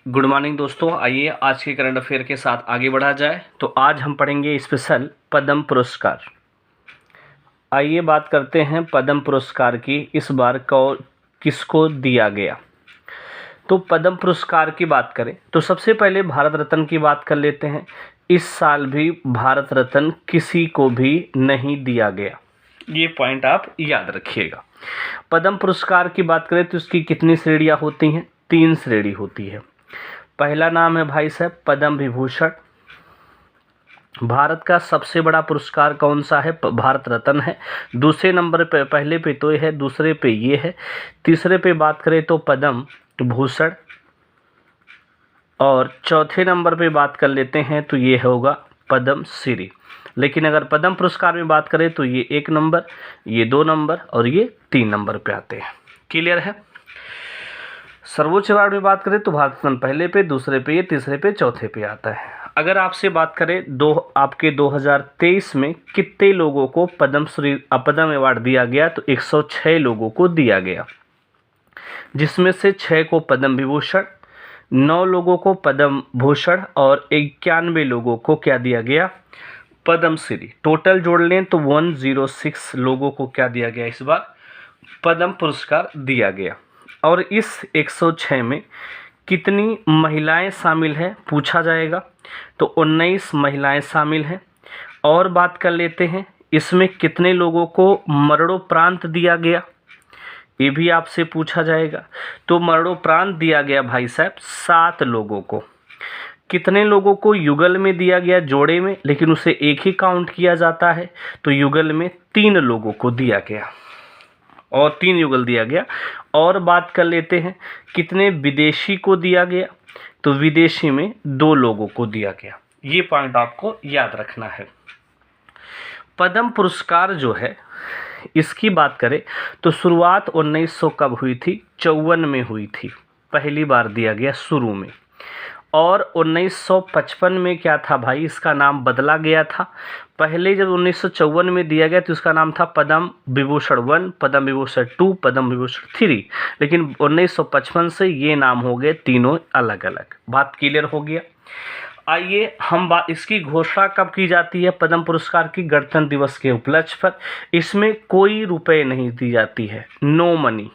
Good morning दोस्तों, आइए आज के करंट अफेयर के साथ आगे बढ़ा जाए। तो आज हम पढ़ेंगे स्पेशल पद्म पुरस्कार। आइए बात करते हैं पद्म पुरस्कार की। इस बार किसको दिया गया। तो पद्म पुरस्कार की बात करें तो सबसे पहले भारत रत्न की बात कर लेते हैं। इस साल भी भारत रत्न किसी को भी नहीं दिया गया, ये पॉइंट आप याद रखिएगा। पद्म पुरस्कार की बात करें तो इसकी कितनी श्रेणियां होती हैं? 3 श्रेणी होती है। पहला नाम है भाई साहब पद्म विभूषण। भारत का सबसे बड़ा पुरस्कार कौन सा है? भारत रत्न है। दूसरे नंबर पे, पहले पे तो ये है, दूसरे पे ये है, तीसरे पे बात करें तो पद्म भूषण, और चौथे नंबर पे बात कर लेते हैं तो ये होगा पद्म श्री। लेकिन अगर पद्म पुरस्कार में बात करें तो ये 1 नंबर, ये 2 नंबर और ये 3 नंबर पे आते हैं। क्लियर है? सर्वोच्च अवार्ड में बात करें तो भारत रत्न पहले पे, दूसरे पे ये, तीसरे पे, चौथे पे आता है। अगर आपसे बात करें आपके 2023 में कितने लोगों को पद्म अवार्ड दिया गया, तो 106 लोगों को दिया गया, जिसमें से 6 को पद्म विभूषण, 9 लोगों को पद्म भूषण और 91 लोगों को क्या दिया गया? पद्म श्री। टोटल जोड़ लें तो 106 लोगों को क्या दिया गया? इस बार पद्म पुरस्कार दिया गया। और इस 106 में कितनी महिलाएं शामिल हैं पूछा जाएगा, तो 19 महिलाएं शामिल हैं। और बात कर लेते हैं इसमें कितने लोगों को मरणोपरांत दिया गया, ये भी आपसे पूछा जाएगा। तो मरणोपरांत दिया गया भाई साहब 7 लोगों को। कितने लोगों को युगल में दिया गया, जोड़े में, लेकिन उसे एक ही काउंट किया जाता है, तो युगल में 3 लोगों को दिया गया और 3 युगल दिया गया। और बात कर लेते हैं कितने विदेशी को दिया गया, तो विदेशी में 2 लोगों को दिया गया। ये पॉइंट आपको याद रखना है। पद्म पुरस्कार जो है इसकी बात करें तो शुरुआत 1900 कब हुई थी? 54 में हुई थी, पहली बार दिया गया शुरू में। और 1955 में क्या था भाई, इसका नाम बदला गया था। पहले जब 1954 में दिया गया तो इसका नाम था पद्म विभूषण 1, पद्म विभूषण 2, पद्म विभूषण 3, लेकिन 1955 से ये नाम हो गए तीनों अलग अलग। बात क्लियर हो गया? आइए हम इसकी घोषणा कब की जाती है पद्म पुरस्कार की? गणतंत्र दिवस के उपलक्ष्य पर। इसमें कोई रुपए नहीं दी जाती है, नो मनी,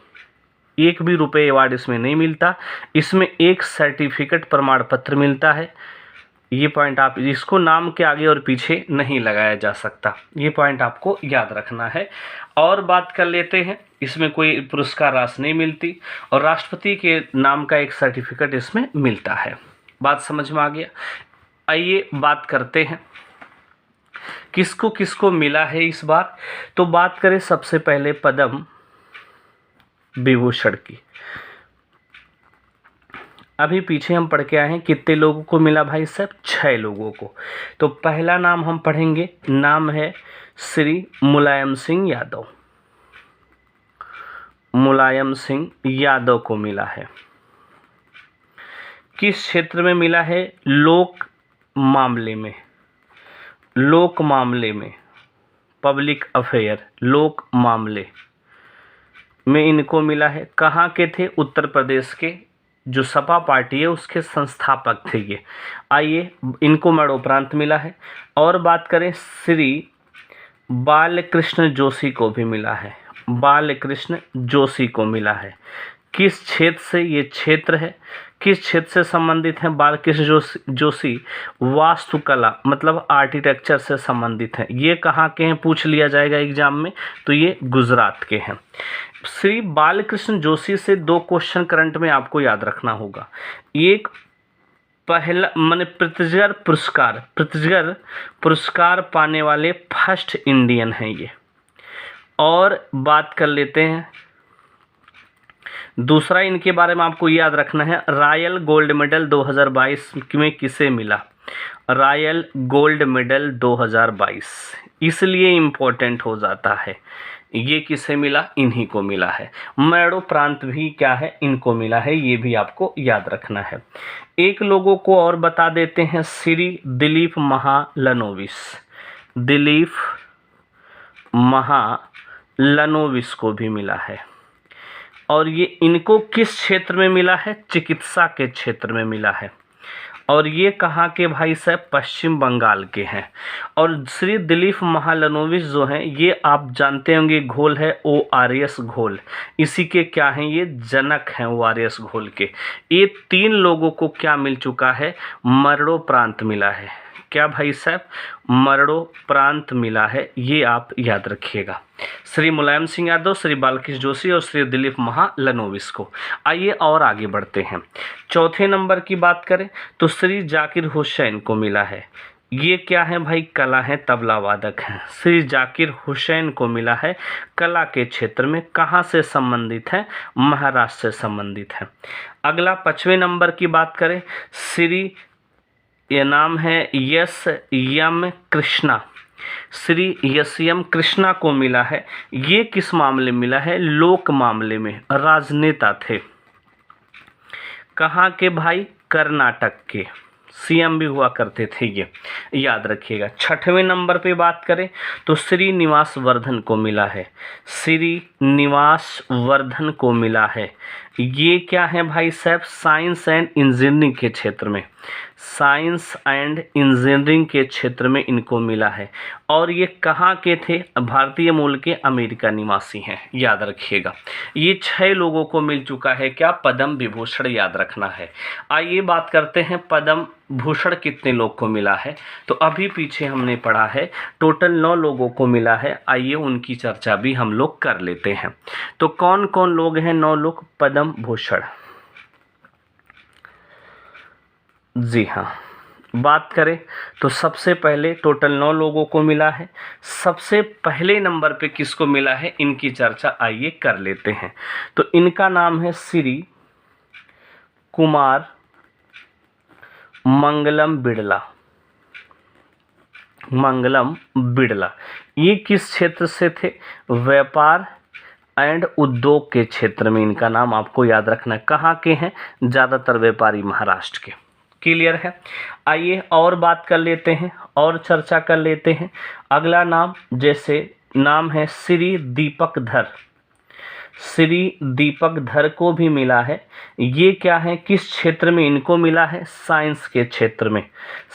1 भी रुपये अवार्ड इसमें नहीं मिलता। इसमें एक सर्टिफिकेट, प्रमाण पत्र मिलता है। ये पॉइंट आप, इसको नाम के आगे और पीछे नहीं लगाया जा सकता, ये पॉइंट आपको याद रखना है। और बात कर लेते हैं इसमें कोई पुरस्कार राशि नहीं मिलती और राष्ट्रपति के नाम का एक सर्टिफिकेट इसमें मिलता है। बात समझ में आ गया? आइए बात करते हैं किसको किसको मिला है इस बार। तो बात करें सबसे पहले पद्म विभूषण की। अभी पीछे हम पढ़ के आए हैं कितने लोगों को मिला भाई साहब? 6 लोगों को। तो पहला नाम हम पढ़ेंगे, नाम है श्री मुलायम सिंह यादव। मुलायम सिंह यादव को मिला है। किस क्षेत्र में मिला है? लोक मामले में, लोक मामले में, पब्लिक अफेयर, लोक मामले में इनको मिला है। कहाँ के थे? उत्तर प्रदेश के, जो सपा पार्टी है उसके संस्थापक थे ये। आइए इनको मरणोपरांत मिला है। और बात करें श्री बालकृष्ण जोशी को भी मिला है, बालकृष्ण जोशी को मिला है। किस क्षेत्र से ये क्षेत्र है, किस क्षेत्र से संबंधित हैं बालकृष्ण जोशी? वास्तुकला मतलब आर्किटेक्चर से संबंधित हैं। ये कहाँ के हैं पूछ लिया जाएगा एग्जाम में, तो ये गुजरात के हैं। श्री बालकृष्ण जोशी से 2 क्वेश्चन करंट में आपको याद रखना होगा। एक पहला माने प्रित्जर पुरस्कार पाने वाले फर्स्ट इंडियन हैं ये। और बात कर लेते हैं दूसरा, इनके बारे में आपको याद रखना है, रॉयल गोल्ड मेडल 2022 में किसे मिला? रॉयल गोल्ड मेडल 2022 इसलिए इम्पोर्टेंट हो जाता है, ये किसे मिला? इन्हीं को मिला है। मरणोपरांत भी क्या है? इनको मिला है, ये भी आपको याद रखना है। एक लोगों को और बता देते हैं, श्री दिलीप महालनोबिस, दिलीप महालनोबिस को भी मिला है। और ये इनको किस क्षेत्र में मिला है? चिकित्सा के क्षेत्र में मिला है। और ये कहाँ के भाई साहब? पश्चिम बंगाल के हैं। और श्री दिलीप महालनोबिस जो हैं, ये आप जानते होंगे घोल है ORS घोल, इसी के क्या हैं? ये जनक हैं ORS घोल के। ये 3 लोगों को क्या मिल चुका है? मरणोपरांत मिला है। क्या भाई साहब? मरणोपरांत मिला है, ये आप याद रखिएगा। श्री मुलायम सिंह यादव, श्री बालकृष्ण जोशी और श्री दिलीप महालनोबिस को। आइए और आगे बढ़ते हैं। चौथे नंबर की बात करें तो श्री जाकिर हुसैन को मिला है। ये क्या है भाई? कला है, तबला वादक हैं। श्री जाकिर हुसैन को मिला है कला के क्षेत्र में। कहाँ से संबंधित है? महाराष्ट्र से संबंधित है। अगला 5वें नंबर की बात करें, श्री, ये नाम है S M Krishna. Shri S M Krishna को मिला है। ये किस मामले में मिला है? लोक मामले में। राजनेता थे। कहाँ के भाई? कर्नाटक के। CM भी हुआ करते थे, ये याद रखिएगा। 6वें नंबर पे बात करें तो श्रीनिवास वर्धन को मिला है। श्रीनिवास वर्धन को मिला है। ये क्या है भाई साहब? साइंस एंड इंजीनियरिंग के क्षेत्र में। साइंस एंड इंजीनियरिंग के क्षेत्र में इनको मिला है। और ये कहाँ के थे? भारतीय मूल के, अमेरिका निवासी हैं, याद रखिएगा। ये 6 लोगों को मिल चुका है क्या? पद्म विभूषण, याद रखना है। आइए बात करते हैं पद्म भूषण कितने लोग को मिला है। तो अभी पीछे हमने पढ़ा है टोटल 9 लोगों को मिला है। आइए उनकी चर्चा भी हम लोग कर लेते हैं। तो कौन कौन लोग हैं 9 लोग पद्म भूषण? जी हाँ, बात करें तो सबसे पहले टोटल 9 लोगों को मिला है। सबसे पहले नंबर पे किसको मिला है? इनकी चर्चा आइए कर लेते हैं। तो इनका नाम है श्री कुमार मंगलम बिड़ला। मंगलम बिड़ला ये किस क्षेत्र से थे? व्यापार एंड उद्योग के क्षेत्र में इनका नाम आपको याद रखना है। कहाँ के हैं? ज़्यादातर व्यापारी महाराष्ट्र के। क्लियर है? आइए और बात कर लेते हैं और चर्चा कर लेते हैं। अगला नाम, जैसे नाम है श्री दीपक धर। श्री दीपक धर को भी मिला है। ये क्या है? किस क्षेत्र में इनको मिला है? साइंस के क्षेत्र में।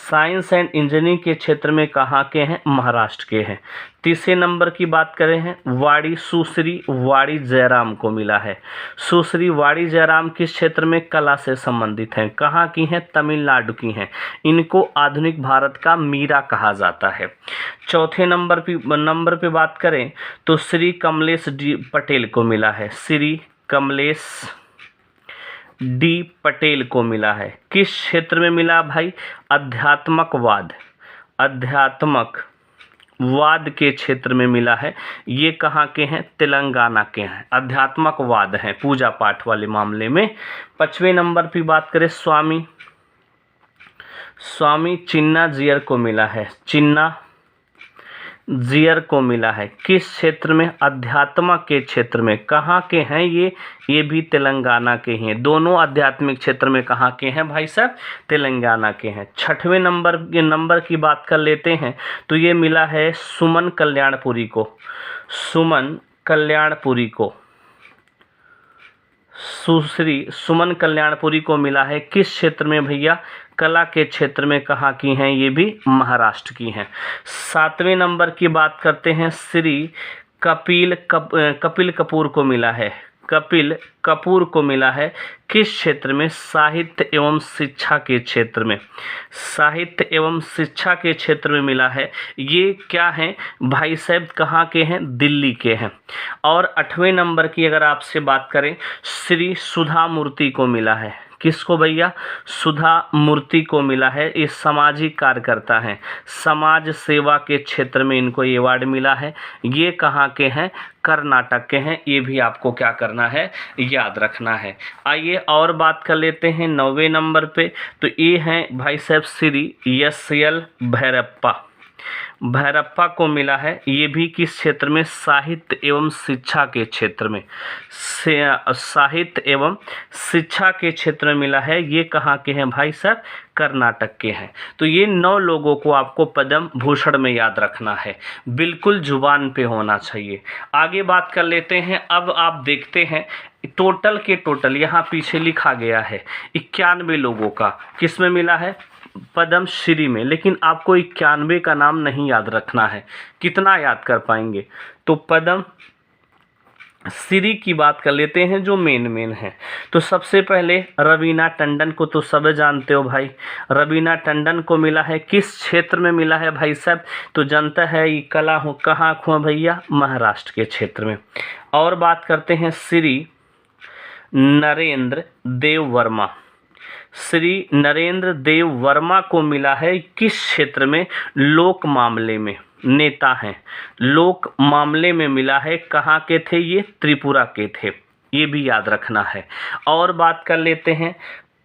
साइंस एंड इंजीनियरिंग के क्षेत्र में। कहाँ के हैं? महाराष्ट्र के हैं। तीसरे नंबर की बात करें हैं वाड़ी, सुश्री वाड़ी जयराम को मिला है। सुश्री वाड़ी जयराम किस क्षेत्र में? कला से संबंधित हैं। कहाँ की हैं? तमिलनाडु की हैं। इनको आधुनिक भारत का मीरा कहा जाता है। चौथे नंबर पे बात करें तो श्री कमलेश डी पटेल को मिला है। श्री कमलेश डी पटेल को मिला है। किस क्षेत्र में मिला भाई? अध्यात्मकवाद, अध्यात्मकवाद के क्षेत्र में मिला है। ये कहाँ के हैं? तेलंगाना के हैं। अध्यात्मकवाद हैं, पूजा पाठ वाले मामले में। 5वें नंबर की बात करें स्वामी चिन्ना जियर को मिला है। चिन्ना जियर को मिला है। किस क्षेत्र में? अध्यात्म के क्षेत्र में। कहाँ के हैं ये भी तेलंगाना के हैं। दोनों आध्यात्मिक क्षेत्र में कहाँ के हैं भाई साहब? तेलंगाना के हैं। 6वें नंबर की बात कर लेते हैं तो ये मिला है सुमन कल्याणपुरी को। सुमन कल्याणपुरी को, सुश्री सुमन कल्याणपुरी को मिला है। किस क्षेत्र में भैया? कला के क्षेत्र में। कहाँ की हैं? ये भी महाराष्ट्र की हैं। 7वें नंबर की बात करते हैं श्री कपिल कपूर को मिला है। कपिल कपूर को मिला है। किस क्षेत्र में? साहित्य एवं शिक्षा के क्षेत्र में। साहित्य एवं शिक्षा के क्षेत्र में मिला है। ये क्या हैं भाई साहब? कहाँ के हैं? दिल्ली के हैं। और 8वें नंबर की अगर आपसे बात करें, श्री सुधा मूर्ति को मिला है। किसको भैया? सुधा मूर्ति को मिला है। ये सामाजिक कार्यकर्ता हैं। समाज सेवा के क्षेत्र में इनको ये अवार्ड मिला है। ये कहाँ के हैं? कर्नाटक के हैं। ये भी आपको क्या करना है? याद रखना है। आइए और बात कर लेते हैं 9वें नंबर पे। तो ये हैं भाई साहब श्री SL भैरप्पा को मिला है। ये भी किस क्षेत्र में? साहित्य एवं शिक्षा के क्षेत्र में। साहित्य एवं शिक्षा के क्षेत्र में मिला है। ये कहाँ के हैं भाई साहब? कर्नाटक के हैं। तो ये 9 लोगों को आपको पद्म भूषण में याद रखना है, बिल्कुल जुबान पे होना चाहिए। आगे बात कर लेते हैं। अब आप देखते हैं टोटल के टोटल यहाँ पीछे लिखा गया है 91 लोगों का किस में मिला है, पद्मश्री में। लेकिन आपको 91 का नाम नहीं याद रखना है, कितना याद कर पाएंगे। तो पद्म श्री की बात कर लेते हैं जो मेन है। तो सबसे पहले रवीना टंडन को तो सब जानते हो भाई, रवीना टंडन को मिला है किस क्षेत्र में मिला है भाई साहब, तो जनता है ये कला हो कहाँ हुआ भैया, महाराष्ट्र के क्षेत्र में। और बात करते हैं श्री नरेंद्र देव वर्मा, श्री नरेंद्र देव वर्मा को मिला है किस क्षेत्र में, लोक मामले में, नेता हैं, लोक मामले में मिला है। कहाँ के थे ये, त्रिपुरा के थे, ये भी याद रखना है। और बात कर लेते हैं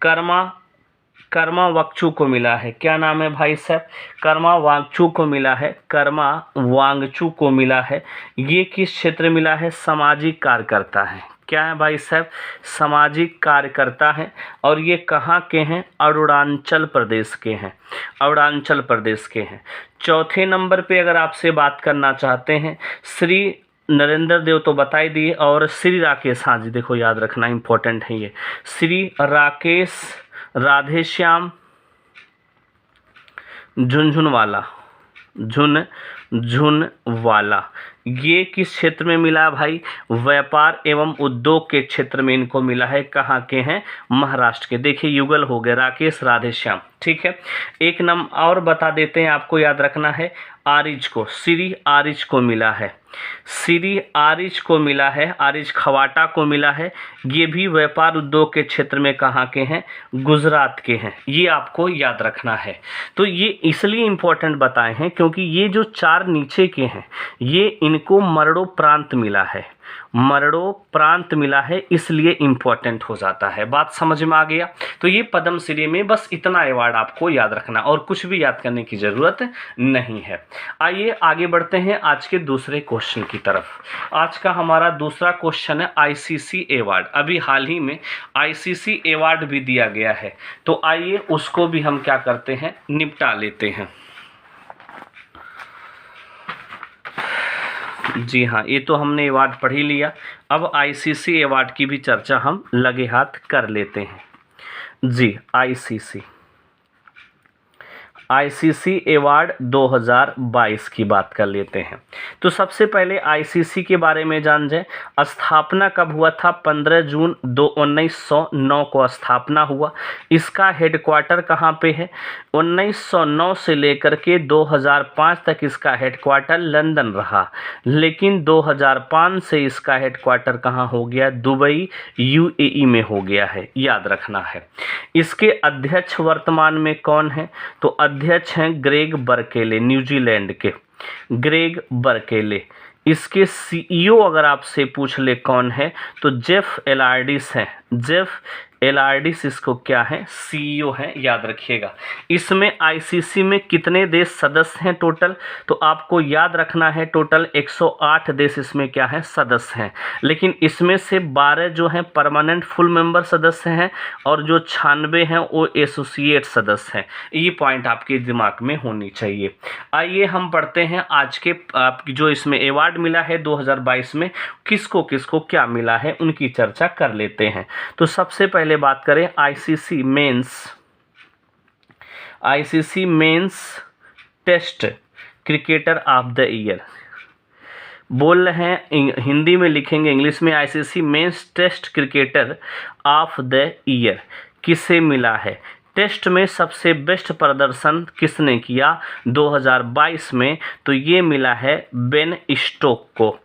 कर्मा वांगचू को मिला है, क्या नाम है भाई साहब, कर्मा वांगचू को मिला है, कर्मा वांगचू को मिला है। ये किस क्षेत्र मिला है, सामाजिक कार्यकर्ता है, क्या है भाई साहब, सामाजिक कार्यकर्ता हैं। और ये कहाँ के हैं, अरुणाचल प्रदेश के हैं, अरुणाचल प्रदेश के हैं। चौथे नंबर पे अगर आपसे बात करना चाहते हैं, श्री नरेंद्र देव तो बता ही दिए, और श्री राकेश, हाँ जी देखो याद रखना इम्पोर्टेंट है ये, श्री राकेश राधेश्याम झुनझुनवाला, झुनझुनवाला, ये किस क्षेत्र में मिला भाई, व्यापार एवं उद्योग के क्षेत्र में इनको मिला है। कहाँ के हैं, महाराष्ट्र के। देखिए युगल हो गए, राकेश राधेश्याम, ठीक है। एक नाम और बता देते हैं, आपको याद रखना है, आरिज को, श्री आरिज को मिला है, श्री आरिज को मिला है, आरिज खवाटा को मिला है। ये भी व्यापार उद्योग के क्षेत्र में कहाँ के हैं, गुजरात के हैं, ये आपको याद रखना है। तो ये इसलिए इम्पोर्टेंट बताए हैं क्योंकि ये जो चार नीचे के हैं ये इनको मरड़ो प्रांत मिला है, मरड़ो प्रांत मिला है, इसलिए इम्पोर्टेंट हो जाता है। बात समझ में आ गया। तो ये पद्मश्री में बस इतना अवार्ड आपको याद रखना और कुछ भी याद करने की ज़रूरत नहीं है। आइए आगे बढ़ते हैं आज के दूसरे क्वेश्चन की तरफ। आज का हमारा दूसरा क्वेश्चन है आईसीसी अवार्ड। अभी हाल ही में आईसीसी अवार्ड भी दिया गया है, तो आइए उसको भी हम क्या करते हैं, निपटा लेते हैं। जी हाँ, ये तो हमने अवार्ड पढ़ ही लिया। अब आईसीसी अवार्ड की भी चर्चा हम लगे हाथ कर लेते हैं। जी आईसीसी अवार्ड 2022 की बात कर लेते हैं। तो सबसे पहले आईसीसी के बारे में जान जाए। स्थापना कब हुआ था, 15 जून 1909 को स्थापना हुआ। इसका हेडक्वार्टर कहाँ पे है, 1909 से लेकर के 2005 तक इसका हेडक्वार्टर लंदन रहा, लेकिन 2005 से इसका हेडक्वार्टर कहाँ हो गया, दुबई यूएई में हो गया है, याद रखना है। इसके अध्यक्ष वर्तमान में कौन है, तो अध्यक्ष हैं ग्रेग बर्केले, न्यूजीलैंड के ग्रेग बर्केले। इसके सीईओ अगर आपसे पूछ ले कौन है, तो जेफ एलार्डिस हैं, जेफ एलार्डिस इसको क्या है, सीईओ हैं, याद रखिएगा। इसमें आईसीसी में कितने देश सदस्य हैं टोटल, तो आपको याद रखना है टोटल 108 देश इसमें क्या है, सदस्य हैं। लेकिन इसमें से 12 जो हैं परमानेंट फुल मेंबर सदस्य हैं और जो 96 हैं वो एसोसिएट सदस्य हैं। ये पॉइंट आपके दिमाग में होनी चाहिए। आइए हम पढ़ते हैं आज के जो इसमें अवार्ड मिला है 2022 में, किसको किसको क्या मिला है उनकी चर्चा कर लेते हैं। तो सबसे पहले बात करें ICC men's test cricketer of the year. बोल रहे हैं हिंदी में लिखेंगे, इंग्लिश में ICC men's test cricketer of the year किसे मिला है। टेस्ट में सबसे बेस्ट प्रदर्शन किसने किया 2022 में, तो ये मिला है बेन स्टोक को।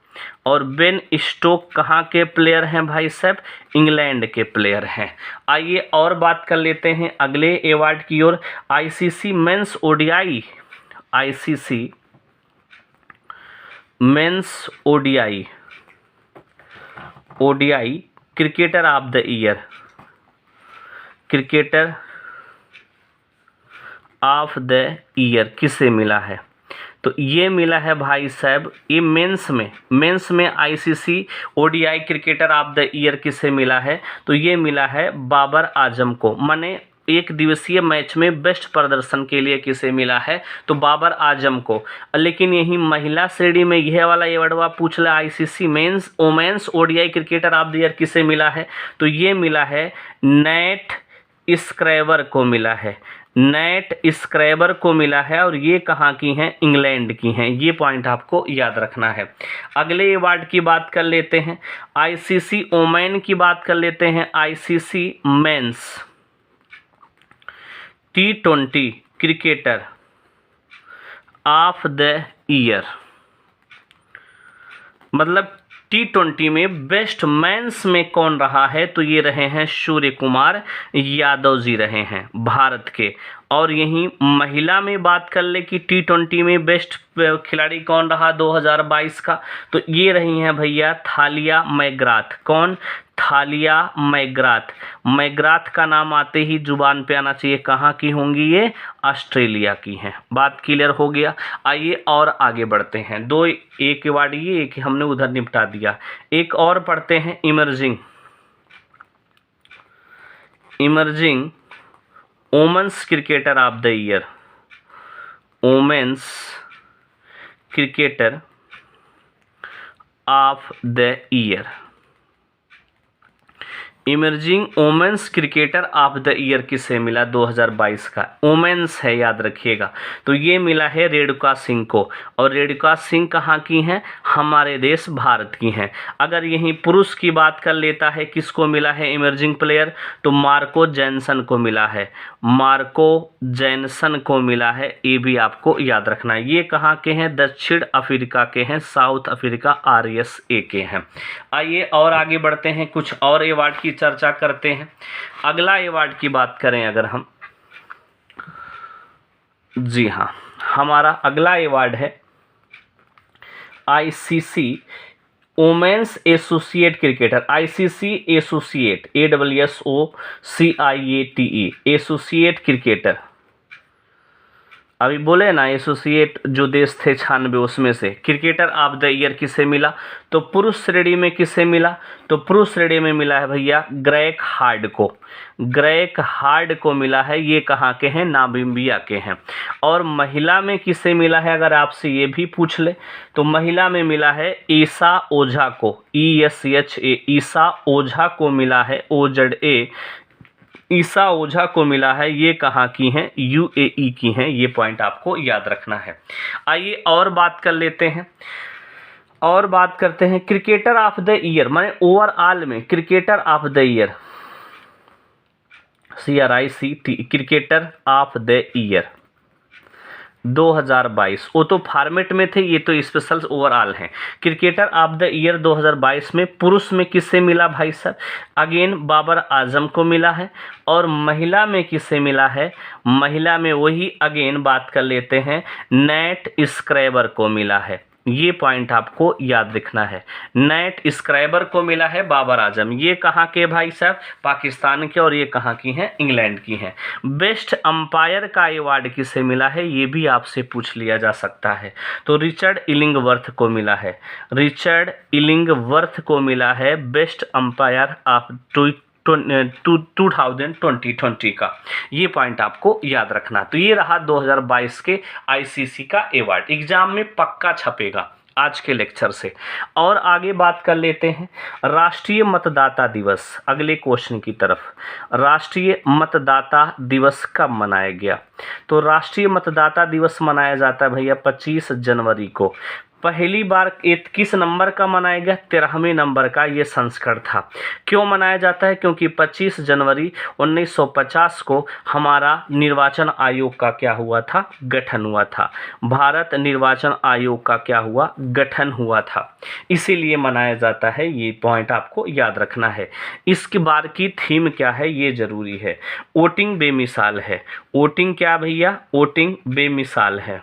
और बेन स्टोक कहाँ के प्लेयर हैं भाई साहब, इंग्लैंड के प्लेयर हैं। आइए और बात कर लेते हैं अगले अवार्ड की ओर। ICC men's ODI, ICC men's ODI cricketer of the year, cricketer of the year किसे मिला है, तो ये मिला है भाई साहब, ये मेंस में ICC ODI cricketer of the year किसे मिला है, तो ये मिला है बाबर आजम को। माने एक दिवसीय मैच में बेस्ट प्रदर्शन के लिए किसे मिला है, तो बाबर आजम को। लेकिन यही महिला श्रेणी में यह वाला अवार्ड पूछ ले, ICC men's women's ODI cricketer of the year किसे मिला है, तो ये मिला है नेट स्क्रैबर को मिला है, नेट स्क्रैबर को मिला है। और ये कहाँ की हैं, इंग्लैंड की हैं। ये पॉइंट आपको याद रखना है। अगले अवार्ड की बात कर लेते हैं, आईसीसी ओमेन की बात कर लेते हैं। ICC men's T20 cricketer of the year, मतलब T20 में बेस्ट मेंस में कौन रहा है, तो ये रहे हैं सूर्य कुमार यादव जी रहे हैं भारत के। और यहीं महिला में बात कर ले कि T20 में बेस्ट खिलाड़ी कौन रहा 2022 का, तो ये रही हैं भैया थालिया मैकग्राथ। कौन, थालिया मैकग्राथ। मैकग्राथ का नाम आते ही जुबान पे आना चाहिए, कहाँ की होंगी ये, ऑस्ट्रेलिया की हैं। बात क्लियर हो गया। आइए और आगे बढ़ते हैं। दो, एक अवार्ड ये, एक हमने उधर निपटा दिया। एक और पढ़ते हैं, emerging women's cricketer of the year, women's cricketer of the year. Emerging women's cricketer of the year किसे मिला 2022 का, वोमेन्स है याद रखिएगा, तो ये मिला है रेणुका सिंह को। और रेणुका सिंह कहाँ की हैं, हमारे देश भारत की हैं। अगर यहीं पुरुष की बात कर लेता है, किसको मिला है इमर्जिंग प्लेयर, तो मार्को जैनसन को मिला है, मार्को जैनसन को मिला है। ये भी आपको याद रखना है। ये कहाँ के हैं, दक्षिण अफ्रीका के हैं, साउथ अफ्रीका RSA के हैं। आइए और आगे बढ़ते हैं, कुछ और अवार्ड की चर्चा करते हैं। अगला अवार्ड की बात करें अगर हम, जी हाँ, हमारा अगला अवार्ड है ICC women's associate cricketer, ICC associate AWSOCIATE associate cricketer. अभी बोले ना एसोसिएट जो देश थे 96 उसमें से क्रिकेटर ऑफ द ईयर किसे मिला, तो पुरुष श्रेणी में किसे मिला, तो पुरुष श्रेणी में मिला है भैया ग्रेग हार्ड को, ग्रेग हार्ड को मिला है। ये कहाँ के हैं, नामीबिया के हैं। और महिला में किसे मिला है, अगर आपसे ये भी पूछ ले, तो महिला में मिला है ईसा ओझा को, ESHA ईसा ओझा को मिला है, OZA ईसा ओझा को मिला है। ये कहाँ की हैं, UAE की हैं। ये पॉइंट आपको याद रखना है। आइए और बात कर लेते हैं, और बात करते हैं क्रिकेटर ऑफ द ईयर, माने ओवरऑल में cricketer of the year, CRICT cricketer of the year 2022। वो तो फॉर्मेट में थे, ये तो स्पेशल ओवरऑल हैं। क्रिकेटर ऑफ द ईयर 2022 में पुरुष में किससे मिला भाई साहब, अगेन बाबर आजम को मिला है। और महिला में किससे मिला है, महिला में वही अगेन बात कर लेते हैं, नेट स्क्रैबर को मिला है। ये पॉइंट आपको याद रखना है, नेट स्क्रैबर को मिला है बाबर आजम। ये कहाँ के भाई साहब, पाकिस्तान के। और ये कहाँ की हैं, इंग्लैंड की हैं। बेस्ट अंपायर का अवार्ड किसे मिला है, ये भी आपसे पूछ लिया जा सकता है, तो रिचर्ड इलिंगवर्थ को मिला है, रिचर्ड इलिंगवर्थ को मिला है बेस्ट अंपायर ऑफ 2020 का। ये पॉइंट आपको याद रखना। तो ये रहा 2022 के आईसीसी का अवार्ड, एग्जाम में पक्का छपेगा आज के लेक्चर से। और आगे बात कर लेते हैं राष्ट्रीय मतदाता दिवस, अगले क्वेश्चन की तरफ। राष्ट्रीय मतदाता दिवस कब मनाया गया, तो राष्ट्रीय मतदाता दिवस मनाया जाता है भैया 25 जनवरी को। पहली बार किस नंबर का मनाया गया, 13वें नंबर का ये संस्करण था। क्यों मनाया जाता है, क्योंकि 25 जनवरी 1950 को हमारा निर्वाचन आयोग का क्या हुआ था, गठन हुआ था। भारत निर्वाचन आयोग का क्या हुआ, गठन हुआ था, इसीलिए मनाया जाता है। ये पॉइंट आपको याद रखना है। इसके बार की थीम क्या है, ये जरूरी है। वोटिंग बेमिसाल है। वोटिंग क्या भैया, वोटिंग बेमिसाल है,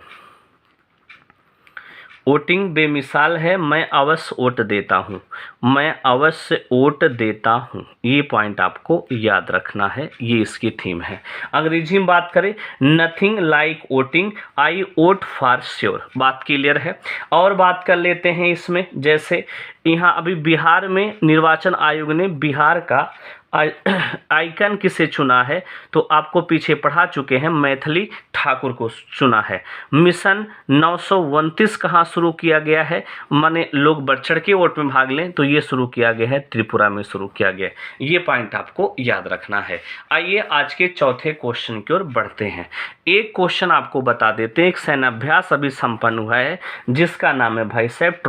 वोटिंग बेमिसाल है। मैं अवश्य वोट देता हूँ, मैं अवश्य वोट देता हूँ। ये पॉइंट आपको याद रखना है, ये इसकी थीम है। अंग्रेजी में बात करें, nothing like voting, I vote for sure. बात क्लियर है। और बात कर लेते हैं इसमें, जैसे यहाँ अभी बिहार में निर्वाचन आयोग ने बिहार का आइकन किसे चुना है, तो आपको पीछे पढ़ा चुके हैं, मैथिली ठाकुर को चुना है। मिशन 929 कहाँ शुरू किया गया है, माने लोग बढ़ चढ़ के वोट में भाग लें, तो ये शुरू किया गया है त्रिपुरा में शुरू किया गया है। ये पॉइंट आपको याद रखना है। आइए आज के चौथे क्वेश्चन की ओर बढ़ते हैं। एक क्वेश्चन आपको बता देते हैं, एक सैन्याभ्यास अभी संपन्न हुआ है जिसका नाम है भाई साहब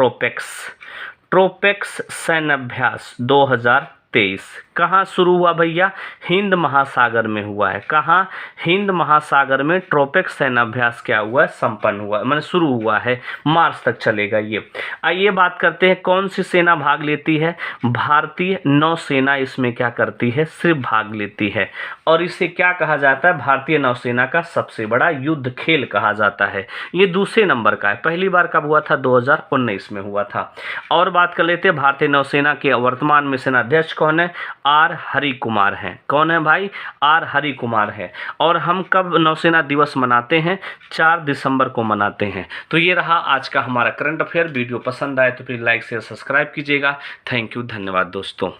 ट्रोपेक्स सैन्याभ्यास 2023। कहाँ शुरू हुआ भैया, हिंद महासागर में हुआ है। कहाँ, हिंद महासागर में ट्रोपेक्स सैन्याभ्यास क्या हुआ है, संपन्न हुआ है, मैंने शुरू हुआ है, मार्च तक चलेगा ये। आइए बात करते हैं कौन सी सेना भाग लेती है, भारतीय नौसेना इसमें क्या करती है, सिर्फ भाग लेती है। और इसे क्या कहा जाता है, भारतीय नौसेना का सबसे बड़ा युद्ध खेल कहा जाता है। ये दूसरे नंबर का है, पहली बार कब हुआ था, 2019 में हुआ था। और बात कर लेते हैं भारतीय नौसेना के वर्तमान में सेनाध्यक्ष कौन है, आर हरि कुमार हैं। कौन है भाई, आर हरि कुमार है। और हम कब नौसेना दिवस मनाते हैं, 4 दिसंबर को मनाते हैं। तो ये रहा आज का हमारा करंट अफेयर। वीडियो पसंद आए तो फिर लाइक शेयर सब्सक्राइब कीजिएगा। थैंक यू, धन्यवाद दोस्तों।